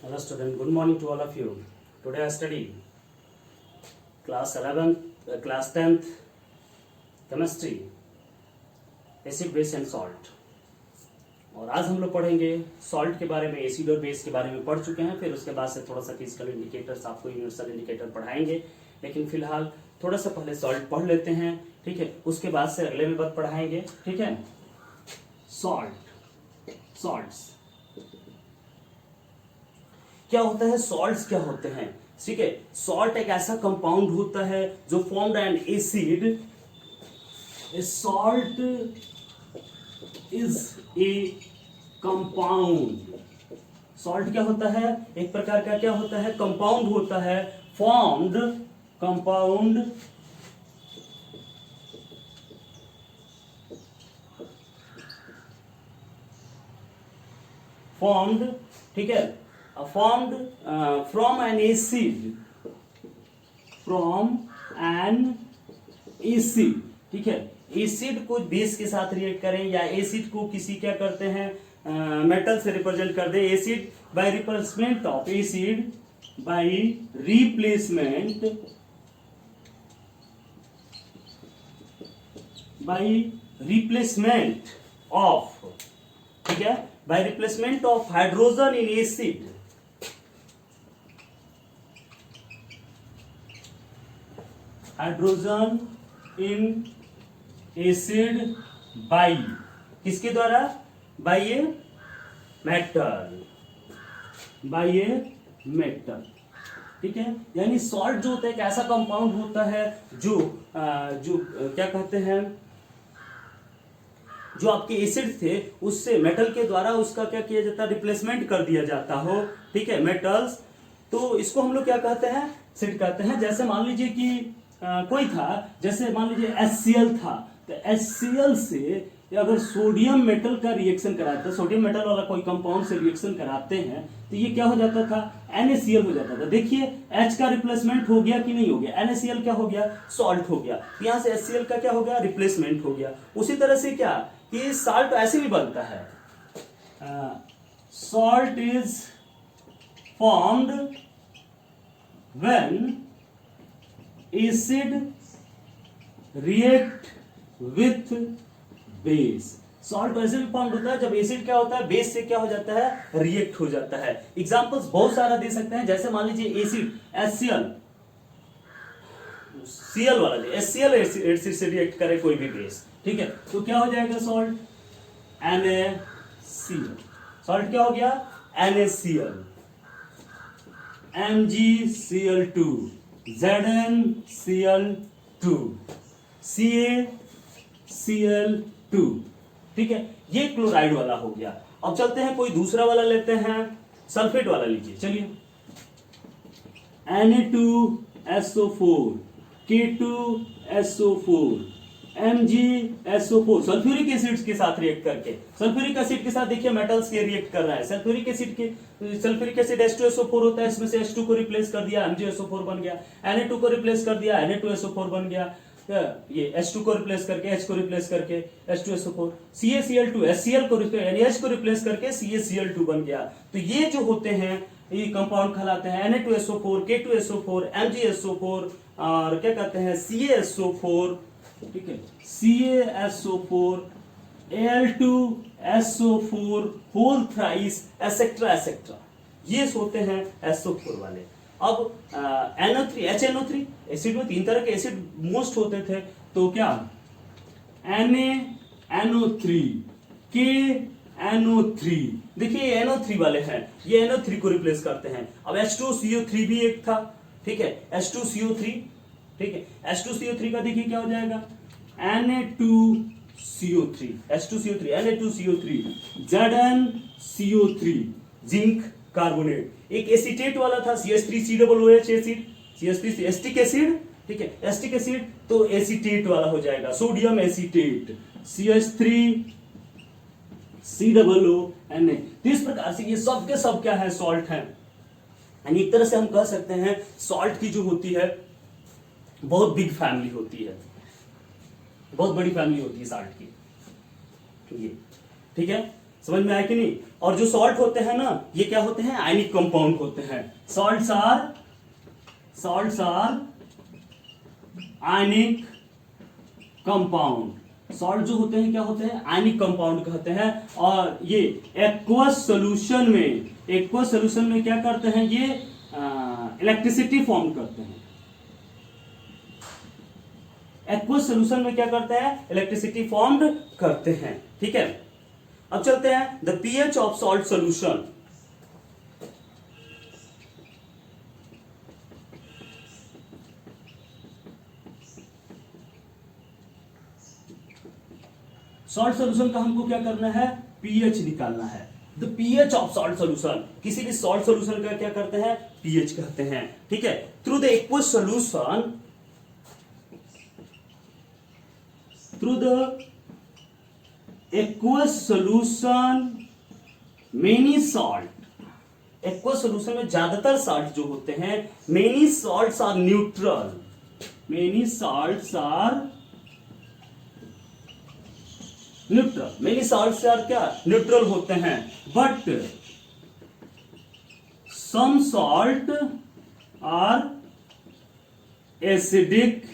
Hello student, good morning to all of you. Today I study class 11th, class 10th chemistry, acid, base and salt. और आज हम लोग पढ़ेंगे salt के बारे में, एसिड और बेस के बारे में पढ़ चुके हैं। फिर उसके बाद से थोड़ा सा फिजिकल इंडिकेटर्स, आपको यूनिवर्सल इंडिकेटर पढ़ाएंगे, लेकिन फिलहाल थोड़ा सा पहले सॉल्ट पढ़ लेते हैं, ठीक है। उसके बाद से अगले में बात पढ़ाएंगे, ठीक है। सॉल्ट्स क्या होता है, सॉल्ट्स क्या होते हैं, ठीक है। सॉल्ट एक ऐसा कंपाउंड होता है जो formed an acid. Salt is a compound. Salt क्या होता है, एक प्रकार का क्या होता है, कंपाउंड होता है, फॉर्म्ड कंपाउंड फॉर्म्ड, ठीक है, formed from an acid, ठीक है। एसिड को बेस के साथ रिएक्ट करें या एसिड को किसी क्या करते हैं, मेटल से रिप्रेजेंट कर दें। Acid by replacement of acid by replacement of, ठीक है, by replacement of hydrogen in acid, hydrogen in acid by किसके द्वारा, बाई ए मेटल, ठीक है। यानी सॉल्ट जो होता है एक ऐसा कंपाउंड होता है जो क्या कहते हैं, जो आपके एसिड थे उससे मेटल के द्वारा उसका क्या किया जाता है, रिप्लेसमेंट कर दिया जाता हो, ठीक है, मेटल्स। तो इसको हम लोग क्या कहते हैं, एसिड कहते हैं। जैसे मान लीजिए कि कोई था, जैसे मान लीजिए HCl था, तो HCl से अगर सोडियम मेटल का रिएक्शन कराते, सोडियम मेटल वाला कोई कंपाउंड से रिएक्शन कराते हैं, तो ये क्या हो जाता था, NaCl हो जाता था। देखिए H का रिप्लेसमेंट हो गया कि नहीं हो गया, NaCl क्या हो गया, सॉल्ट हो गया। यहाँ से HCl का क्या हो गया, रिप्लेसमेंट हो गया। उसी तरह से क्या कि सॉल्ट ऐसे भी बनता है, salt is formed when acid react with base. Salt वैसे भी फॉर्म होता है जब एसिड क्या होता है, बेस से क्या हो जाता है, रिएक्ट हो जाता है। एग्जांपल्स बहुत सारा दे सकते हैं। जैसे मान लीजिए एसिड Cl वाला, HCl एसिड से रिएक्ट करे कोई भी बेस, ठीक है, तो क्या हो जाएगा सॉल्ट, NaCl। सॉल्ट क्या हो गया, NaCl, MgCl2, ZnCl2, CaCl2, ठीक है। ये क्लोराइड वाला हो गया। अब चलते हैं कोई दूसरा वाला लेते हैं, सल्फेट वाला लीजिए, चलिए। Na2SO4, K2SO4, MgSO4, sulphuric acid के साथ रिएक्ट करके, सल्फ्यूरिक एसिड के साथ देखिए मेटल्स के रिएक्ट कर रहा है। सल्फ्यूरिक एसिड H2SO4 होता है, इसमें से H2 को रिप्लेस कर दिया, MgSO4 बन गया। Na2 को रिप्लेस कर दिया, Na2SO4 बन गया। ये H2 को रिप्लेस करके, H को रिप्लेस करके H2SO4, CaCl2, HCl को यानी H को रिप्लेस करके CaCl2 बन गया। तो ये जो होते हैं ये कंपाउंड कहलाते हैं Na2SO4, K2SO4, MgSO4 और क्या कहते हैं CaSO4, ठीक है, CaSO4, Al2SO4 whole thrice etcetera etcetera, ये होते हैं SO4 वाले। अब NO3, HNO3, एसिड में तीन तरह के एसिड मोस्ट होते थे, तो क्या NaNO3, KNO3, देखिए NO3 वाले हैं, ये NO3 को रिप्लेस करते हैं। अब H2CO3 भी एक था, ठीक है, H2CO3, ठीक है, H2CO3 का देखिए क्या हो जाएगा, Na2CO3, H2CO3, Na2CO3, ZnCO3, zinc carbonate. एक एसीटेट वाला था CH3COOH acid, CH3 acetic acid, ठीक है, एस्टिक एसिड, तो एसीटेट वाला हो जाएगा, सोडियम एसीटेट, CH3COONA। तो इस प्रकार से ये सब के सब क्या है, सॉल्ट है। यानी एक तरह से हम कह सकते हैं सॉल्ट की जो होती है बहुत बिग फैमिली होती है, बहुत बड़ी फैमिली होती है सॉल्ट की, ये ठीक है। समझ में आया कि नहीं। और जो सॉल्ट होते हैं ना, ये क्या होते हैं, आयनिक कंपाउंड होते हैं। Salts are ionic compound. Salt जो होते हैं क्या होते हैं, आयनिक कंपाउंड कहते हैं। और ये एक्वस सोल्यूशन में क्या करते हैं, ये इलेक्ट्रिसिटी फॉर्म करते हैं। एक्वस सोल्यूशन में क्या करते हैं, इलेक्ट्रिसिटी फॉर्म करते हैं। ठीक है, अब चलते हैं the pH of salt solution. Salt solution का हमको क्या करना है, पीएच निकालना है। The pH of salt solution, किसी भी सॉल्ट सोल्यूशन का क्या करते हैं, पीएच कहते हैं। ठीक है, through the aqueous solution, through the aqueous solution many salt, aqueous solution में ज्यादातर सॉल्ट जो होते हैं, many salts are neutral, many salts are neutral, many salts are क्या, न्यूट्रल होते हैं। But some salt are acidic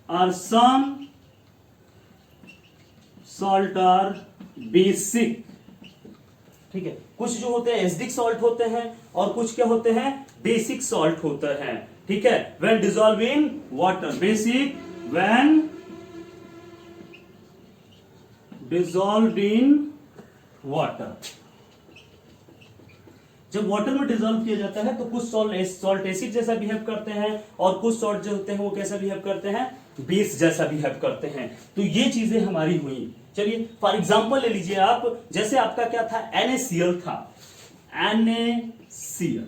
और सम सॉल्ट आर बेसिक। ठीक है, कुछ जो होते हैं एसिडिक सॉल्ट होते हैं और कुछ क्या होते हैं, बेसिक सॉल्ट होते हैं। ठीक है, when dissolve in water, basic when dissolve in water, जब वाटर में डिसॉल्व किया जाता है तो कुछ सॉल्ट एसिड जैसा बिहेव करते हैं और कुछ सॉल्ट जो होते हैं वो कैसा बिहेव करते हैं, बेस जैसा बिहेव करते हैं। तो ये चीजें हमारी हुई। चलिए फॉर एग्जांपल ले लीजिए आप, जैसे आपका क्या था, NaCl था, NaCl,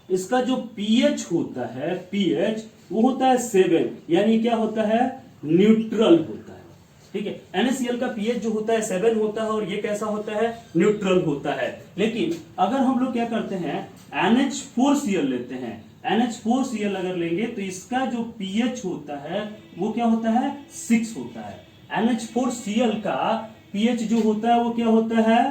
इसका जो पीएच होता है, पीएच वो होता है 7, यानी क्या होता है, न्यूट्रल होता है। ठीक है, NaCl का पीएच जो होता है 7 होता है और ये कैसा होता है, न्यूट्रल होता है। लेकिन अगर हम लोग क्या करते हैं, NH4Cl लेते हैं, NH4Cl अगर लेंगे तो इसका जो पीएच होता है वो क्या होता है, 6 होता है। NH4Cl का पीएच जो होता है वो क्या होता है,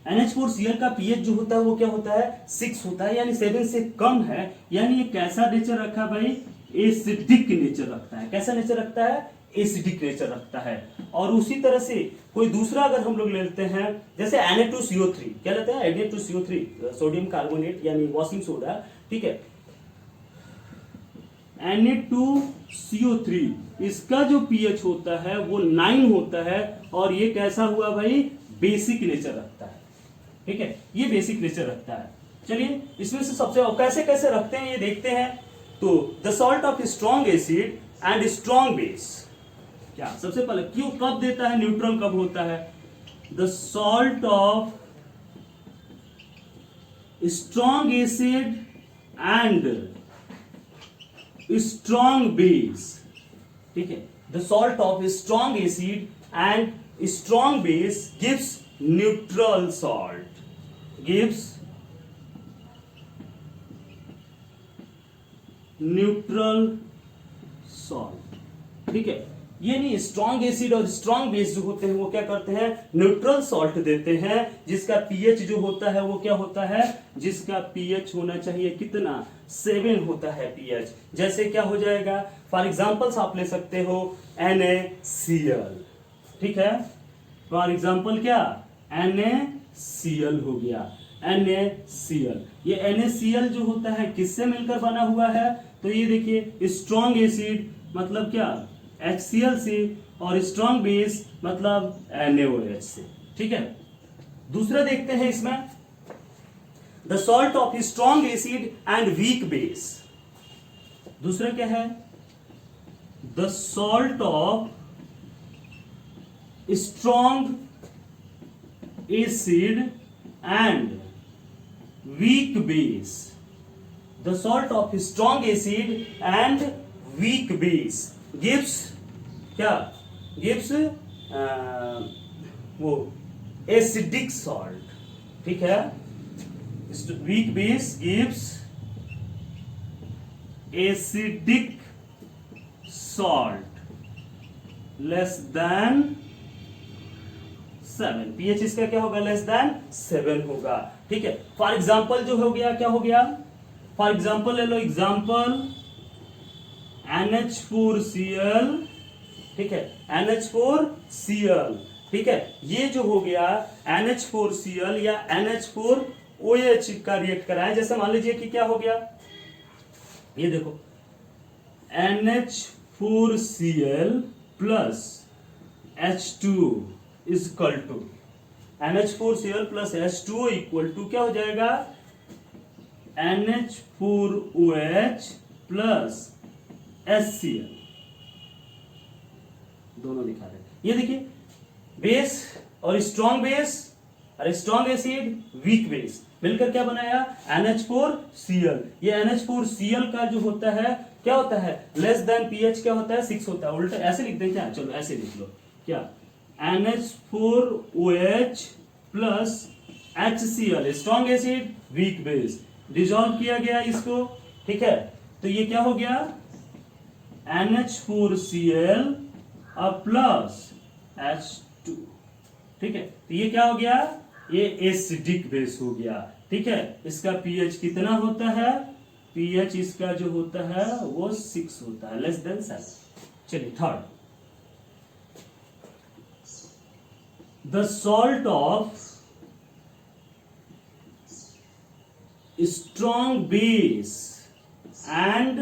NH4Cl का पीएच जो होता है वो क्या होता है, 6 होता है, यानी 7 से कम है। यानी ये कैसा नेचर रखा भाई, एसिडिक नेचर रखता है। कैसा नेचर रखता है, एसिडिक नेचर रखता है। और उसी तरह से कोई दूसरा अगर हम लोग लेते हैं, जैसे Na2CO3, क्या लेते हैं, Na2CO3, सोडियम कार्बोनेट यानी वॉशिंग सोडा। ठीक है, Na2CO3 इसका जो पीएच होता है वो 9 होता है और ये कैसा हुआ भाई, बेसिक नेचर रखता है। ठीक है, ये बेसिक नेचर रखता है। चलिए इसमें से सबसे कैसे कैसे रखते हैं ये देखते हैं। तो the salt of strong acid and strong base, क्या सबसे पहले क्यों कब देता है, न्यूट्रल कब होता है, the salt of strong acid and strong base. ठीक है, the salt of strong acid and strong base gives neutral salt, gives neutral salt. ठीक है, ये नहीं, स्ट्रॉन्ग एसिड और स्ट्रॉन्ग बेस जो होते हैं वो क्या करते हैं, न्यूट्रल सॉल्ट देते हैं, जिसका पीएच जो होता है वो क्या होता है, जिसका पीएच होना चाहिए कितना, 7 होता है पीएच। जैसे क्या हो जाएगा, फॉर एग्जांपल्स आप ले सकते हो NaCl। ठीक है, फॉर एग्जांपल क्या, NaCl हो गया, NaCl। ये NaCl जो होता है किससे मिलकर बना हुआ है, तो ये देखिए स्ट्रॉन्ग एसिड मतलब क्या, HCl से, और स्ट्रॉन्ग बेस मतलब NaOH से। ठीक है, दूसरा देखते हैं इसमें, the salt of strong acid and weak base. दूसरा क्या है, the salt of strong acid and weak base, the salt of strong acid and weak base gives क्या, gives वो acidic salt। ठीक है, weak base gives acidic salt less than 7, pH इसका क्या होगा, लेस देन 7 होगा। ठीक है, फॉर एग्जाम्पल जो हो गया, क्या हो गया, फॉर एग्जाम्पल ले लो, एग्जाम्पल NH4Cl, ठीक है, NH4Cl, ठीक है, ये जो हो गया NH4Cl या NH4OH का रिएक्ट करा है। जैसे मान लीजिए कि क्या हो गया, ये देखो NH4Cl plus H2 is equal to NH4Cl plus H2O equal to क्या हो जाएगा, NH4OH प्लस HCl, दोनों दिखा रहे हैं। ये देखिए, बेस और स्ट्रॉन्ग बेस और स्ट्रॉन्ग एसिड वीक बेस मिलकर क्या बनाया, NH4Cl। ये NH4Cl का जो होता है क्या होता है, लेस देन pH क्या होता है, 6 होता है। उल्टा ऐसे लिख दें क्या, चलो ऐसे लिख लो, क्या NH4OH plus HCl, strong acid weak base, dissolve किया गया इसको। ठीक है, तो ये क्या हो गया, NH4Cl प्लस H2। ठीक है, तो ये क्या हो गया, ये एसिडिक बेस हो गया। ठीक है, इसका pH कितना होता है, pH इसका जो होता है वो 6 होता है, लेस देन 7। चलिए third, the salt of strong base and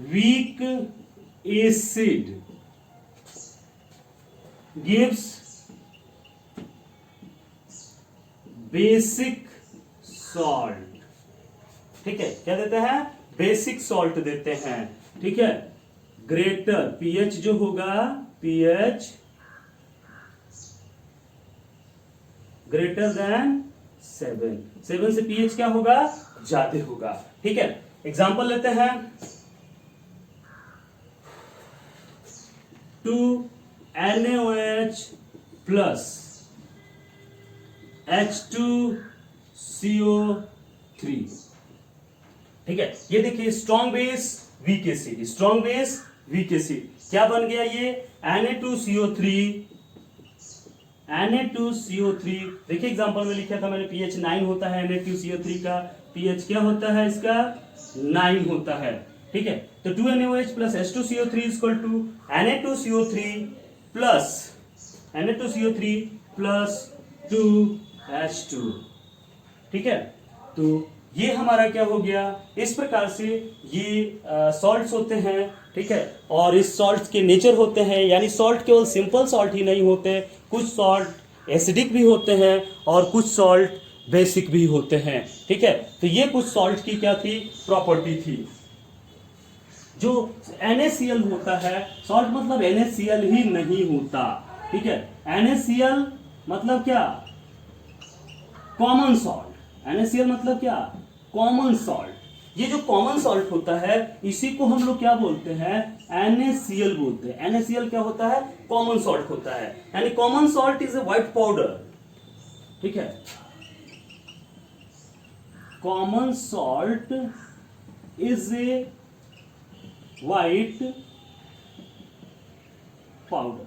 weak acid gives basic salt. ठीक है, क्या देते हैं, बेसिक सॉल्ट देते हैं। ठीक है, ग्रेटर pH जो होगा, pH ग्रेटर देन 7 से pH क्या होगा, ज्यादा होगा। ठीक है, एग्जांपल लेते हैं, 2NaOH प्लस H2CO3। ठीक है, ये देखिए strong base weak acid, strong base weak acid क्या बन गया, ये Na2CO3। देखिए एग्जांपल में लिखा था मैंने, pH 9 होता है Na2CO3 का, pH क्या होता है इसका, 9 होता है। ठीक है, तो 2NaOH plus H2CO3 equal to Na2CO3 plus 2H2। ठीक है, तो ये हमारा क्या हो गया, इस प्रकार से ये सॉल्ट्स होते हैं। ठीक है, और इस सॉल्ट्स के नेचर होते हैं, यानी सॉल्ट केवल सिंपल सॉल्ट ही नहीं होते, कुछ सॉल्ट एसिडिक भी होते हैं और कुछ सॉल्ट बेसिक भी होते हैं। ठीक है, तो ये कुछ सॉल्ट की क्या थी, प्रॉपर्टी थी। जो NaCl होता है, सॉल्ट मतलब NaCl ही नहीं होता। ठीक है, NaCl मतलब क्या, कॉमन सॉल्ट। NaCl मतलब क्या, कॉमन सॉल्ट। ये जो कॉमन सॉल्ट होता है इसी को हम लोग क्या बोलते हैं, NaCl बोलते हैं। NaCl क्या होता है, कॉमन सॉल्ट होता है, यानी common salt is a white powder. ठीक है, common salt is a white powder.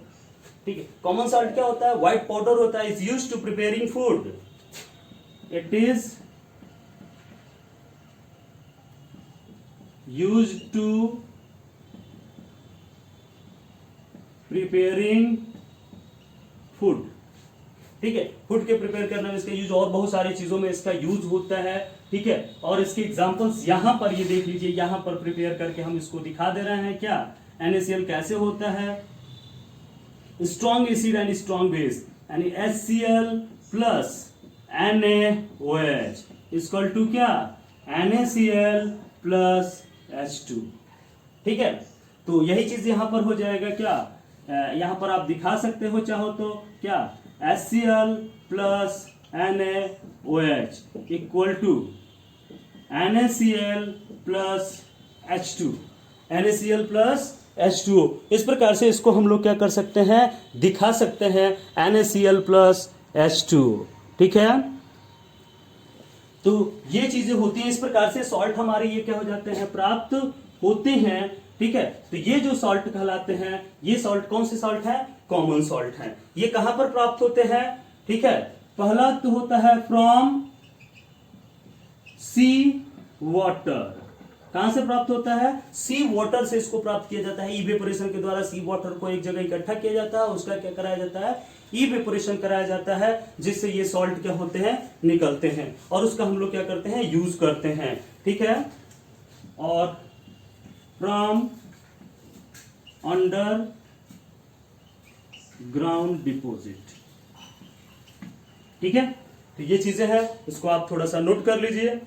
ठीक है, कॉमन सॉल्ट क्या होता है, व्हाइट पाउडर होता है, is used to preparing food. It is used to preparing food। ठीक है, फूड के प्रिपेयर करने में इसका यूज, और बहुत सारी चीजों में इसका यूज होता है। ठीक है, और इसके एग्जांपल्स यहां पर ये देख लीजिए, यहां पर प्रिपेयर करके हम इसको दिखा दे रहे हैं। क्या NaCl कैसे होता है, strong acid and strong base, यानी HCl plus NaOH equal to क्या, NaCl प्लस H2। ठीक है, तो यही चीज यहां पर हो जाएगा। क्या यहां पर आप दिखा सकते हो चाहो तो, क्या HCl plus NaOH equal to NaCl plus H2, NaCl plus H2O। इस प्रकार से इसको हम लोग क्या कर सकते हैं, दिखा सकते हैं, NaCl प्लस H2O। ठीक है, तो ये चीजें होती हैं। इस प्रकार से सॉल्ट हमारे ये क्या हो जाते हैं, प्राप्त होते हैं। ठीक है। तो ये जो सॉल्ट कहलाते हैं, ये सॉल्ट कौन से सॉल्ट है? कॉमन सॉल्ट है। ये कहां पर प्राप्त होते हैं? ठीक है, पहला तो होता है फ्रॉम सी वाटर। कहां से प्राप्त होता है? सी वाटर से इसको प्राप्त किया जाता है। इवेपोरेशन के द्वारा सी वाटर को एक जगह इकट्ठा किया जाता है, उसका क्या कराया जाता है? इवेपोरेशन कराया जाता है, जिससे ये सॉल्ट क्या होते हैं? निकलते हैं, और उसका हम लोग क्या करते हैं? यूज करते हैं। ठीक है, और फ्रॉम अंडर ग्राउंड डिपोजिट। ठीक है, तो ये चीजें हैं, इसको आप थोड़ा सा नोट कर लीजिए।